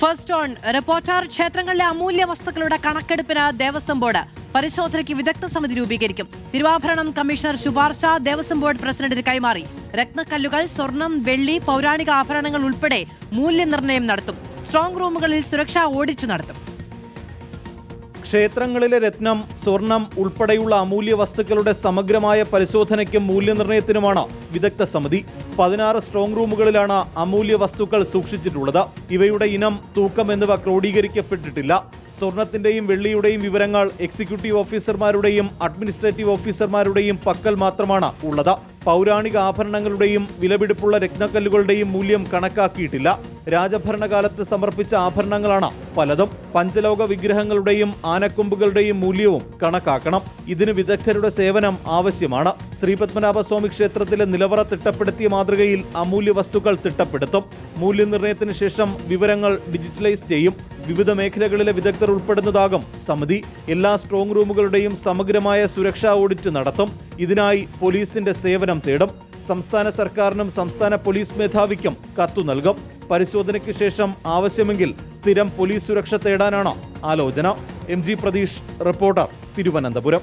First on reporter. ക്ഷേത്രങ്ങളിലെ അമൂല്യ വസ്തുക്കളുടെ കണക്കെടുപ്പിന് Devaswom board പരിശോധനയ്ക്ക് വിദഗ്ധ സമിതി രൂപീകരിക്കും. തിരുവാഭരണം കമ്മീഷണർ ശുപാർശ ദേവസ്വം ബോർഡ് പ്രസിഡന്റിന് കൈമാറി. രത്നക്കല്ലുകൾ, സ്വർണം, വെള്ളി, പൗരാണിക ആഭരണങ്ങൾ ഉൾപ്പെടെ മൂല്യനിർണ്ണയം നടത്തും. സ്ട്രോങ് റൂമുകളിൽ സുരക്ഷാ ഓഡിറ്റ് നടത്തും. ക്ഷേത്രങ്ങളിലെ രത്നം, സ്വർണം ഉൾപ്പെടെയുള്ള അമൂല്യ വസ്തുക്കളുടെ സമഗ്രമായ പരിശോധനയ്ക്കും മൂല്യനിർണ്ണയത്തിനുമാണ് വിദഗ്ധ സമിതി. 16 സ്ട്രോങ് റൂമുകളിലാണ് അമൂല്യ വസ്തുക്കൾ സൂക്ഷിച്ചിട്ടുള്ളത്. ഇവയുടെ ഇനം, തൂക്കം എന്നിവ ക്രോഡീകരിക്കപ്പെട്ടിട്ടില്ല. സ്വർണത്തിന്റെയും വെള്ളിയുടെയും വിവരങ്ങൾ എക്സിക്യൂട്ടീവ് ഓഫീസർമാരുടെയും അഡ്മിനിസ്ട്രേറ്റീവ് ഓഫീസർമാരുടെയും പക്കൽ മാത്രമാണ് ഉള്ളത്. പൗരാണിക ആഭരണങ്ങളുടെയും വിലപിടിപ്പുള്ള രത്നക്കല്ലുകളുടെയും മൂല്യം കണക്കാക്കിയിട്ടില്ല. രാജഭരണകാലത്ത് സമർപ്പിച്ച ആഭരണങ്ങളാണ് പലതും. പഞ്ചലോക വിഗ്രഹങ്ങളുടെയും ആനക്കൊമ്പുകളുടെയും മൂല്യവും കണക്കാക്കണം. ഇതിന് വിദഗ്ധരുടെ സേവനം ആവശ്യമാണ്. ശ്രീപത്മനാഭസ്വാമി ക്ഷേത്രത്തിലെ നിലവറ തിട്ടപ്പെടുത്തിയ മാതൃകയിൽ അമൂല്യ വസ്തുക്കൾ തിട്ടപ്പെടുത്തും. മൂല്യനിർണ്ണയത്തിന് ശേഷം വിവരങ്ങൾ ഡിജിറ്റലൈസ് ചെയ്യും. വിവിധ മേഖലകളിലെ വിദഗ്ധർ ഉൾപ്പെടുന്നതാകും സമിതി. എല്ലാ സ്ട്രോങ് റൂമുകളുടെയും സമഗ്രമായ സുരക്ഷാ ഓഡിറ്റ് നടത്തും. ഇതിനായി പോലീസിന്റെ സേവനം തേടും. സംസ്ഥാന സർക്കാരിനും സംസ്ഥാന പോലീസ് മേധാവിക്കും കത്തു നൽകും. പരിശോധനയ്ക്ക് ശേഷം ആവശ്യമെങ്കിൽ സ്ഥിരം പോലീസ് സുരക്ഷ തേടാനാണ് ആലോചന. MG Pratheesh, reporter, Thiruvananthapuram.